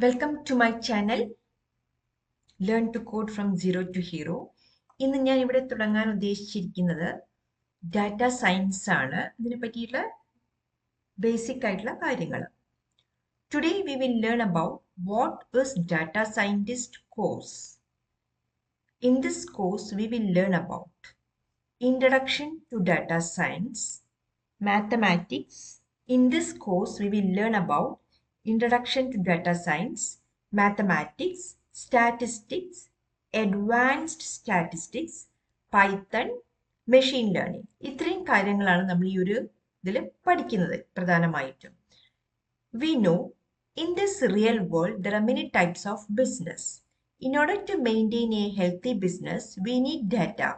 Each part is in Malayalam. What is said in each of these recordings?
Welcome to my channel Learn to Code from Zero to Hero. ഇന്ന് ഞാൻ ഇവിടെ തുടങ്ങാൻ ഉദ്ദേശിച്ചിരിക്കുന്നത് ഡാറ്റ സയൻസ് ആണ്. ഇതിനെ പറ്റിയിട്ടുള്ള ബേസിക് ആയിട്ടുള്ള കാര്യങ്ങൾ. Today we will learn about what is data scientist course. In this course we will learn about introduction to data science, mathematics. In this course we will learn about introduction to data science, mathematics, statistics, advanced statistics, Python, machine learning. ഇത്രയും കാര്യങ്ങളാണ് നമ്മൾ ഈ ഒരു ഇതിൽ പഠിക്കുന്നത് പ്രധാനമായിട്ടും. We know in this real world there are many types of business. In order to maintain a healthy business, we need data.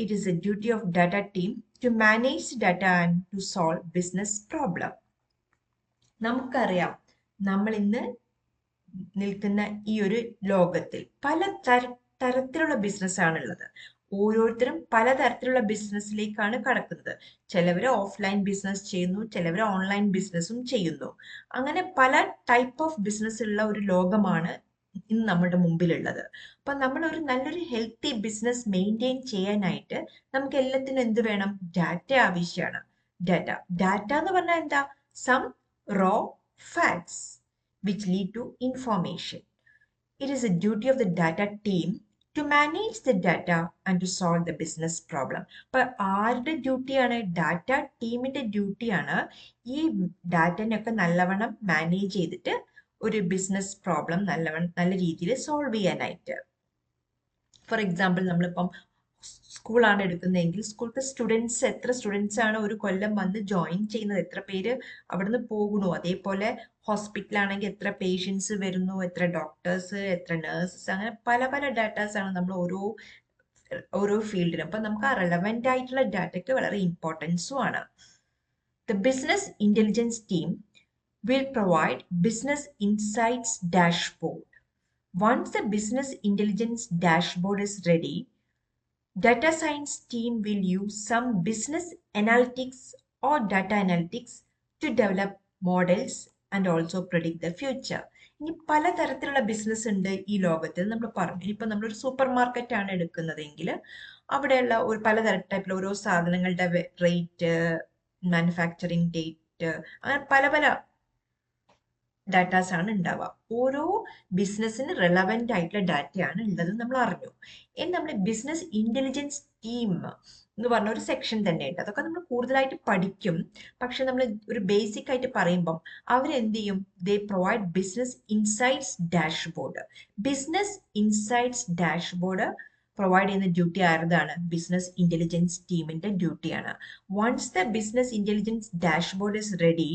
It is a duty of data team to manage data and to solve business problem. നമുക്കറിയാം നമ്മൾ ഇന്ന് നിൽക്കുന്ന ഈ ഒരു ലോകത്തിൽ പല തരത്തിലുള്ള ബിസിനസ് ആണുള്ളത്. ഓരോരുത്തരും പലതരത്തിലുള്ള ബിസിനസ്സിലേക്കാണ് കടക്കുന്നത്. ചിലവർ ഓഫ്ലൈൻ ബിസിനസ് ചെയ്യുന്നു, ചിലവർ ഓൺലൈൻ ബിസിനസ്സും ചെയ്യുന്നു. അങ്ങനെ പല ടൈപ്പ് ഓഫ് ബിസിനസ് ഉള്ള ഒരു ലോകമാണ് ഇന്ന് നമ്മുടെ മുമ്പിലുള്ളത്. അപ്പൊ നമ്മൾ ഒരു നല്ലൊരു ഹെൽത്തി ബിസിനസ് മെയിൻറ്റെയിൻ ചെയ്യാനായിട്ട് നമുക്ക് എല്ലാത്തിനും എന്ത് വേണം? ഡാറ്റ ആവശ്യമാണ്. ഡാറ്റ എന്ന് പറഞ്ഞാൽ എന്താ? Some raw facts which lead to information. It is a duty of the data team to manage the data and to solve the business problem. അപ്പോൾ ആരുടെ ഡ്യൂട്ടിയാണ്? ഡാറ്റ ടീമിന്റെ ഡ്യൂട്ടിയാണ് ഈ ഡാറ്റനൊക്കെ നല്ലവണ്ണം മാനേജ് ചെയ്തിട്ട് ഒരു ബിസിനസ് പ്രോബ്ലം നല്ല രീതിയിൽ സോൾവ് ചെയ്യാനായിട്ട്. ഫോർ എക്സാമ്പിൾ നമ്മളിപ്പം സ്കൂളാണ് എടുക്കുന്നതെങ്കിൽ സ്കൂളിലത്തെ സ്റ്റുഡൻസ് എത്ര സ്റ്റുഡൻസ് ആണ് ഒരു കൊല്ലം വന്ന് ജോയിൻ ചെയ്യുന്നത്, എത്ര പേര് അവിടുന്ന് പോകുന്നു, അതേപോലെ ഹോസ്പിറ്റലാണെങ്കിൽ എത്ര പേഷ്യൻസ് വരുന്നു, എത്ര ഡോക്ടേഴ്സ്, എത്ര നേഴ്സസ്, അങ്ങനെ പല പല ഡാറ്റാസ് ആണ് നമ്മൾ ഓരോ ഫീൽഡിലും. അപ്പം നമുക്ക് ആ റെലവെന്റ് ആയിട്ടുള്ള ഡാറ്റയ്ക്ക് വളരെ ഇമ്പോർട്ടൻസും ആണ്. The business intelligence team will provide business insights dashboard. Once the business intelligence dashboard is ready, data science team will use some business analytics or data analytics to develop models and also predict the future. ഇനി പലതരത്തിലുള്ള ബിസിനസ് ഉണ്ട് ഈ ലോകത്തിൽ. നമ്മൾ പറഞ്ഞു, ഇപ്പൊ നമ്മളൊരു സൂപ്പർ മാർക്കറ്റ് ആണ് എടുക്കുന്നതെങ്കിൽ അവിടെയുള്ള ഒരു പലതരത്തിലുള്ള ഓരോ സാധനങ്ങളുടെ റേറ്റ്, മാനുഫാക്ചറിങ് ഡേറ്റ്, അങ്ങനെ പല പല ഡാറ്റാസ് ആണ് ഉണ്ടാവുക. ഓരോ ബിസിനസ്സിന് റെലവെന്റ് ആയിട്ടുള്ള ഡാറ്റയാണ് ഉള്ളത് നമ്മൾ അറിഞ്ഞു. ഇനി നമ്മൾ ബിസിനസ് ഇന്റലിജൻസ് ടീം എന്ന് പറഞ്ഞ ഒരു സെക്ഷൻ തന്നെ ഉണ്ട്. അതൊക്കെ നമ്മൾ കൂടുതലായിട്ട് പഠിക്കും. പക്ഷെ നമ്മൾ ഒരു ബേസിക് ആയിട്ട് പറയുമ്പം അവരെന്ത് ചെയ്യും? They provide business insights dashboard. Business insights dashboard provide ചെയ്യുന്ന ഡ്യൂട്ടി ആരതാണ്? ബിസിനസ് ഇന്റലിജൻസ് ടീമിന്റെ ഡ്യൂട്ടിയാണ്. Once the business intelligence dashboard is ready,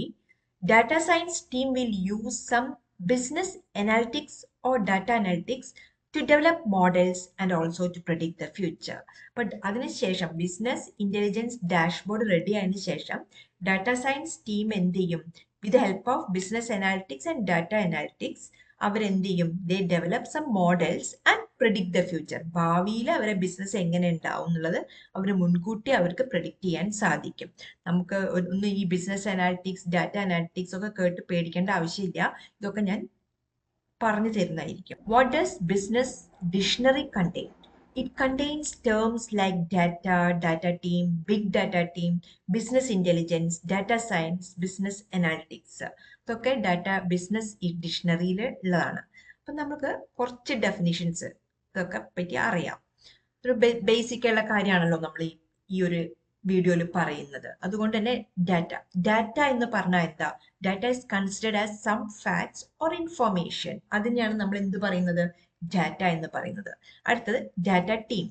data science team will use some business analytics or data analytics to develop models and also to predict the future. But അതിനുശേഷം ബിസിനസ് ഇന്റലിജൻസ് ഡാഷ്ബോർഡ് റെഡി ആയതിനു ശേഷം ഡാറ്റ സയൻസ് ടീം എന്ത് ചെയ്യും? With the help of business analytics and data analytics അവരെന്ത് ചെയ്യും? They develop some models and predict the future. ഭാവിയിൽ അവരെ ബിസിനസ് എങ്ങനെ ഉണ്ടാവും എന്നുള്ളത് അവർ മുൻകൂട്ടി അവർക്ക് പ്രെഡിക്റ്റ് ചെയ്യാൻ സാധിക്കും. നമുക്ക് ഒന്ന് ഈ ബിസിനസ് അനാലിറ്റിക്സ്, ഡാറ്റ അനാലിറ്റിക്സ് ഒക്കെ കേട്ട് പേടിക്കേണ്ട ആവശ്യമില്ല. ഇതൊക്കെ ഞാൻ പറഞ്ഞു തരുന്നതായിരിക്കും. What does business dictionary contain? It contains terms like data, data team, big data team, business intelligence, data science, business analytics. ഇതൊക്കെ ഡാറ്റ ബിസിനസ് ഡിക്ഷണറിയിൽ ഉള്ളതാണ്. അപ്പം നമുക്ക് കുറച്ച് ഡെഫിനിഷൻസ് ഇതൊക്കെ പറ്റി അറിയാം. ഒരു ബേസിക് ഉള്ള കാര്യമാണല്ലോ നമ്മൾ ഈ ഒരു വീഡിയോയിൽ പറയുന്നത്. അതുകൊണ്ട് തന്നെ ഡാറ്റ എന്ന് പറഞ്ഞാൽ എന്താ? Data is considered as some facts or information. അതിനെയാണ് നമ്മൾ എന്ത് പറയുന്നത്? ഡാറ്റ എന്ന് പറയുന്നത്. അടുത്തത് data team.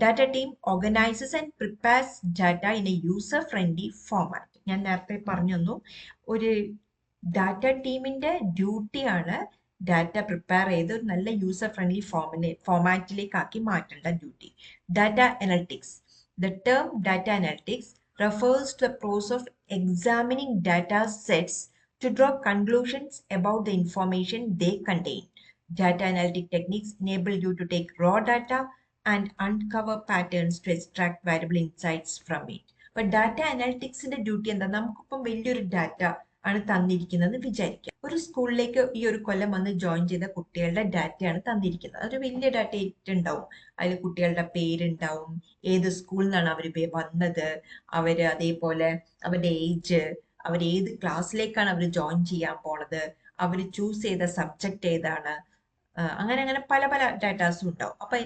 Data team organises and prepares data in a user friendly format. ഞാൻ നേരത്തെ പറഞ്ഞു തന്നു, ഒരു ഡാറ്റ ടീമിന്റെ ഡ്യൂട്ടിയാണ് ഡാറ്റ പ്രിപ്പയർ ചെയ്ത് ഒരു നല്ല യൂസർ ഫ്രണ്ട്ലി ഫോർമാറ്റിലേക്കാക്കി മാറ്റേണ്ട duty. Data analytics. The term data analytics refers to the process of examining data sets to draw conclusions about the information they contain. Data analytic techniques enable you to take raw data and uncover patterns to extract valuable insights from it. But data analytics in the duty എന്താ? നമുക്കിപ്പം വലിയൊരു ഡാറ്റ ആണ് തന്നിരിക്കുന്നതെന്ന് വിചാരിക്കാം. ഒരു സ്കൂളിലേക്ക് ഈ ഒരു കൊല്ലം വന്ന് ജോയിൻ ചെയ്ത കുട്ടികളുടെ ഡാറ്റയാണ് തന്നിരിക്കുന്നത്. അതൊരു വലിയ ഡാറ്റ ഉണ്ടാവും. അതിൽ കുട്ടികളുടെ പേരുണ്ടാവും, ഏത് സ്കൂളിൽ നിന്നാണ് അവർ വന്നത്, അവര് അതേപോലെ അവരുടെ ഏജ്, അവർ ഏത് ക്ലാസ്സിലേക്കാണ് അവർ ജോയിൻ ചെയ്യാൻ പോണത്, അവർ ചൂസ് ചെയ്ത സബ്ജക്റ്റ് ഏതാണ്, അങ്ങനെ അങ്ങനെ പല പല ഡാറ്റാസും ഉണ്ടാവും. അപ്പൊ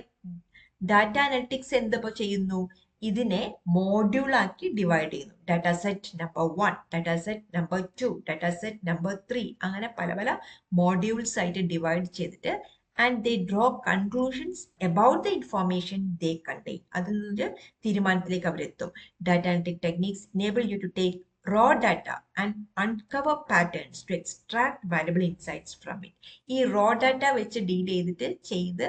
ഡാറ്റ അനലിറ്റിക്സ് എന്തിപ്പോ ചെയ്യുന്നു, ഇതിനെ മോഡ്യൂളാക്കി ഡിവൈഡ് ചെയ്യുന്നു. Data set number 1, data set number 2, data set number 3, അങ്ങനെ പല പല മോഡ്യൂൾസ് ആയിട്ട് ഡിവൈഡ് ചെയ്തിട്ട് and they draw conclusions about the information they contain. അതിൽ നിന്നൊരു തീരുമാനത്തിലേക്ക് അവരെത്തും. Data analytic techniques enable you to take raw data and uncover patterns to extract valuable insights from it. ഈ റോ ഡാറ്റ വെച്ച് ഡീൽ ചെയ്ത്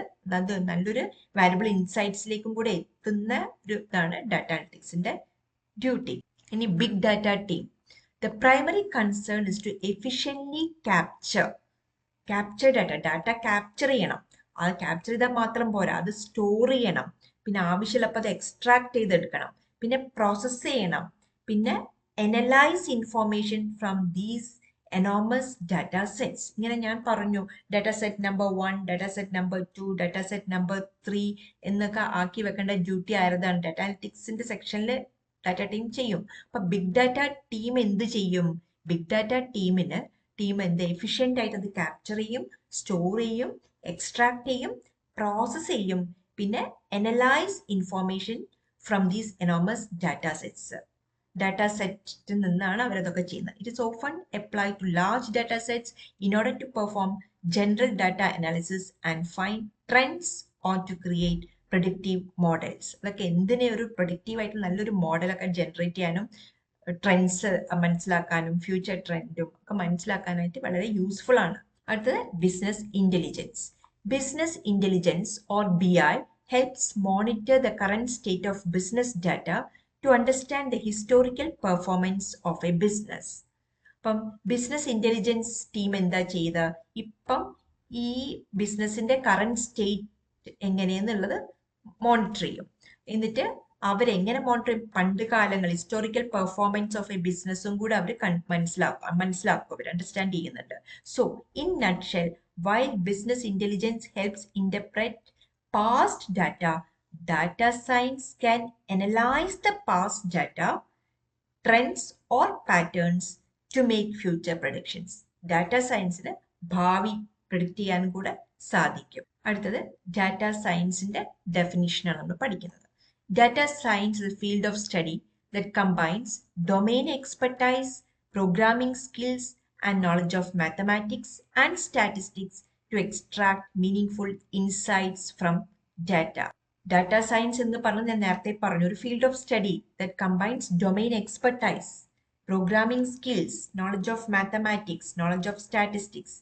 നല്ലൊരു വാല്യുബിൾ ഇൻസൈറ്റ്സിലേക്കും കൂടെ എത്തുന്ന ഒരു ഇതാണ് ഡാറ്റ അനലിറ്റിക്സിന്റെ ഡ്യൂട്ടി. ഇനി big data team. The primary concern is to efficiently capture data capture ചെയ്യണം. അത് ക്യാപ്ചർ ചെയ്താൽ മാത്രം പോരാ, അത് സ്റ്റോർ ചെയ്യണം, പിന്നെ ആവശ്യമുള്ളപ്പോൾ അത് എക്സ്ട്രാക്ട് ചെയ്തെടുക്കണം, പിന്നെ പ്രോസസ് ചെയ്യണം, പിന്നെ analyse information from these enormous data sets. ഇങ്ങനെ ഞാൻ പറഞ്ഞു, data set number 1, data set number 2, data set number 3 എന്നൊക്കെ ആക്കി വെക്കേണ്ട ഡ്യൂട്ടി ആയതാണ്. ഡാറ്റ അനലിറ്റിക്സിന്റെ സെക്ഷനിൽ ഡാറ്റ ടീം ചെയ്യും. അപ്പൊ ബിഗ് ഡാറ്റ ടീം എന്ത് ചെയ്യും? ബിഗ് ഡാറ്റ ടീം എന്ത് എഫിഷ്യന്റ് ആയിട്ട് അത് ക്യാപ്ചർ ചെയ്യും, സ്റ്റോർ ചെയ്യും, എക്സ്ട്രാക്ട് ചെയ്യും, പ്രോസസ് ചെയ്യും, പിന്നെ analyse information from these enormous data sets. Data സെറ്റിൽ നിന്നാണ് അവരതൊക്കെ ചെയ്യുന്നത്. It is often apply to large data sets in order to perform general data analysis and find trends or to create predictive models. അതൊക്കെ എന്തിനെ ഒരു പ്രഡിക്റ്റീവ് ആയിട്ട് നല്ലൊരു മോഡലൊക്കെ ജനറേറ്റ് ചെയ്യാനും ട്രെൻഡ്സ് മനസ്സിലാക്കാനും ഫ്യൂച്ചർ ട്രെൻഡും ഒക്കെ മനസ്സിലാക്കാനായിട്ട് വളരെ യൂസ്ഫുൾ ആണ്. അടുത്തത് business intelligence. Business intelligence or BI helps monitor the current state of business data to understand the historical performance of a business. അപ്പം ബിസിനസ് ഇന്റലിജൻസ് ടീം എന്താ ചെയ്ത, ഇപ്പം ഈ ബിസിനസിന്റെ കറന്റ് സ്റ്റേറ്റ് എങ്ങനെയെന്നുള്ളത് മോണിറ്റർ ചെയ്യും. എന്നിട്ട് അവരെങ്ങനെ മോണിറ്റർ ചെയ്യും? പണ്ട് കാലങ്ങൾ ഹിസ്റ്റോറിക്കൽ പെർഫോമൻസ് ഓഫ് എ ബിസിനസ്സും കൂടെ അവർ മനസ്സിലാക്കും, അവർ അണ്ടർസ്റ്റാൻഡ് ചെയ്യുന്നുണ്ട്. So in nutshell, while business intelligence helps interpret past data science can analyze the past data, trends or patterns to make future predictions. Data സയൻസിന് ഭാവി പ്രിഡിക്റ്റ് ചെയ്യാനും കൂടെ സാധിക്കും. അടുത്തത് ഡാറ്റ സയൻസിന്റെ ഡെഫിനിഷനാണ് നമ്മൾ പഠിക്കുന്നത്. Data science is A field of study that combines domain expertise, programming skills and knowledge of mathematics and statistics to extract meaningful insights from data. Data science എന്ന് പറഞ്ഞ് ഞാൻ നേരത്തെ പറഞ്ഞു, ഒരു field of study that combines domain expertise, programming skills, knowledge of mathematics, knowledge of statistics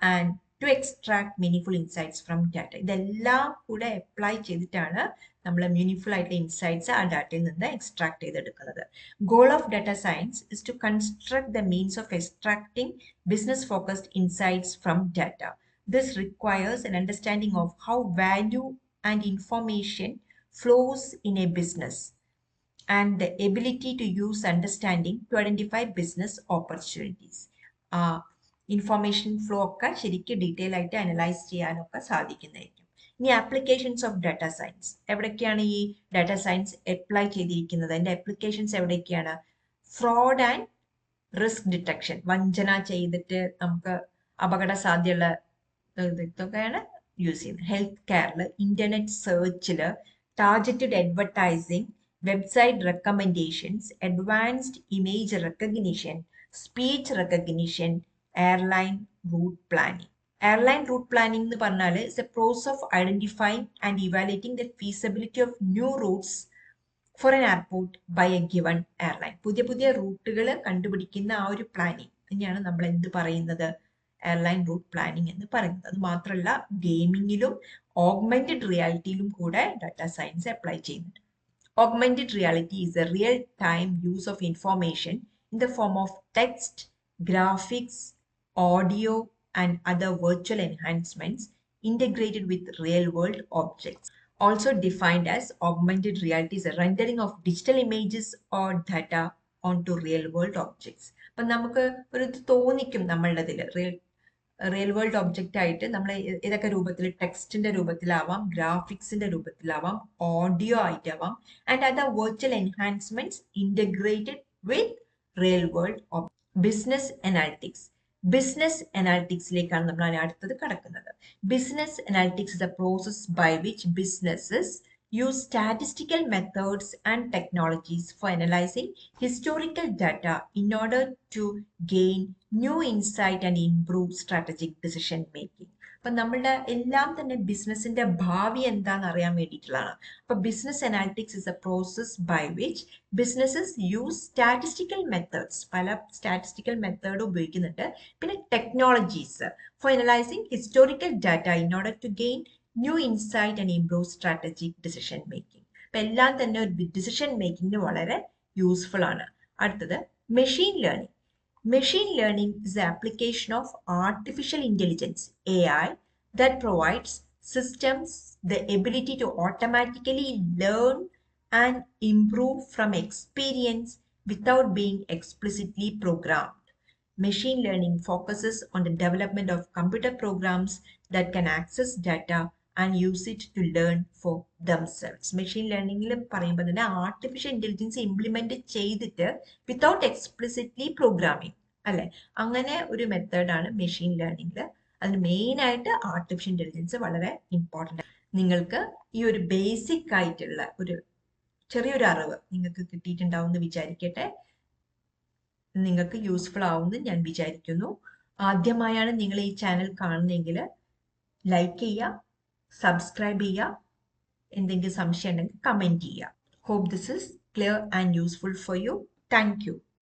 and to extract meaningful insights from data. ഇതെല്ലാം കൂടെ അപ്ലൈ ചെയ്തിട്ടാണ് നമ്മൾ മീനിങ്ഫുൾ ആയിട്ടുള്ള ഇൻസൈറ്റ്സ് ആ ഡാറ്റയിൽ നിന്ന് എക്സ്ട്രാക്ട് ചെയ്തെടുക്കുന്നത്. Goal of data science is to construct the means of extracting business focused insights from data. This requires an understanding of how value and information flows in a business and the ability to use understanding to identify business opportunities. Information flow ഒക്കെ ശരിക്കും ഡീറ്റെയിൽ ആയിട്ട് അനലൈസ് ചെയ്യാനൊക്കെ സാധിക്കുന്നതായിരിക്കും. ഇനി ആപ്ലിക്കേഷൻസ് ഓഫ് ഡാറ്റ സയൻസ്. എവിടേക്കാണ് ഈ ഡാറ്റ സയൻസ് അപ്ലൈ ചെയ്തിരിക്കുന്നത്? അതിന്റെ ആപ്ലിക്കേഷൻസ് എവിടേക്കാണ്? Fraud and risk detection. വഞ്ചന ചെയ്തിട്ട് നമുക്ക് അപകട സാധ്യതയുള്ള ഇതൊക്കെയാണ് യൂസ് ചെയ്യുന്നത്. ഹെൽത്ത് കെയറിൽ, ഇന്റർനെറ്റ് സെർച്ചില്, targeted advertising, website recommendations, advanced image recognition, speech recognition, airline route planning. Airline route planning എന്ന് പറഞ്ഞാൽ it's a process of identifying and evaluating the feasibility of new routes for an airport by a given airline. പുതിയ പുതിയ റൂട്ടുകൾ കണ്ടുപിടിക്കുന്ന ആ ഒരു പ്ലാനിങ് തന്നെയാണ് നമ്മൾ എന്ത് പറയുന്നത്? എയർലൈൻ റൂട്ട് പ്ലാനിങ് എന്ന് പറയുന്നത്. അത് മാത്രമല്ല, ഗെയിമിങ്ങിലും ഓഗ്മെന്റഡ് റിയാലിറ്റിയിലും കൂടെ ഡാറ്റ സയൻസ് അപ്ലൈ ചെയ്യുന്നുണ്ട്. Augmented reality is A real time use of information in the form of text, graphics, audio and other virtual enhancements integrated with real-world objects. Also defined as augmented reality is a rendering of digital images or data onto real world objects. അപ്പം നമുക്ക് ഒരു ഇത് തോന്നിക്കും നമ്മളുടെ റിയൽ വേൾഡ് ഒബ്ജക്റ്റ് ആയിട്ട് നമ്മൾ ഏതൊക്കെ രൂപത്തിൽ ടെക്സ്റ്റിന്റെ രൂപത്തിലാവാം, ഗ്രാഫിക്സിന്റെ രൂപത്തിലാവാം, ഓഡിയോ ആയിട്ടാവാം, and other virtual enhancements integrated with real world business analytics. Business അനാലിറ്റിക്സിലേക്കാണ് നമ്മൾ അടുത്തത് കടക്കുന്നത്. Business analytics is a process by which businesses use statistical methods and technologies for analyzing historical data in order to gain new insight and improve strategic decision making. അപ്പം നമ്മളുടെ എല്ലാം തന്നെ ബിസിനസിന്റെ ഭാവി എന്താണെന്ന് അറിയാൻ വേണ്ടിയിട്ടുള്ളതാണ്. അപ്പൊ business analytics is a process by which businesses use statistical methods, പല സ്റ്റാറ്റിസ്റ്റിക്കൽ മെത്തേഡ് ഉപയോഗിക്കുന്നുണ്ട്, പിന്നെ technologies for analysing historical data in order to gain new insight and improve strategic decision making. അപ്പം എല്ലാം തന്നെ ഒരു ഡിസിഷൻ മേക്കിങ്ങിന് വളരെ യൂസ്ഫുൾ ആണ്. അടുത്തത് machine learning. Machine learning is the application of artificial intelligence AI that provides systems the ability to automatically learn and improve from experience without being explicitly programmed. Machine learning focuses on the development of computer programs that can access data and use it to learn for themselves. Machine ലേണിംഗിൽ പറയുമ്പോൾ തന്നെ ആർട്ടിഫിഷ്യൽ ഇന്റലിജൻസ് ഇംപ്ലിമെന്റ് ചെയ്തിട്ട് വിത്തൗട്ട് എക്സ്പ്ലിസിറ്റ്ലി പ്രോഗ്രാമിംഗ് അല്ലെ, അങ്ങനെ ഒരു മെത്തേഡാണ് മെഷീൻ ലേണിംഗിൽ. അതിന് മെയിൻ ആയിട്ട് ആർട്ടിഫിഷ്യൽ ഇന്റലിജൻസ് വളരെ ഇമ്പോർട്ടൻ്റ്. നിങ്ങൾക്ക് ഈ ഒരു ബേസിക് ആയിട്ടുള്ള ഒരു ചെറിയൊരു അറിവ് നിങ്ങൾക്ക് കിട്ടിയിട്ടുണ്ടാവും എന്ന് വിചാരിക്കട്ടെ. നിങ്ങൾക്ക് യൂസ്ഫുൾ ആവുമെന്ന് ഞാൻ വിചാരിക്കുന്നു. ആദ്യമായാണ് നിങ്ങൾ ഈ ചാനൽ കാണുന്നതെങ്കിൽ ലൈക്ക് ചെയ്യുക, സബ്സ്ക്രൈബ് ചെയ്യുക, എന്തെങ്കിലും സംശയം ഉണ്ടെങ്കിൽ കമൻറ്റ് ചെയ്യുക. Hope this is clear and useful for you. Thank U.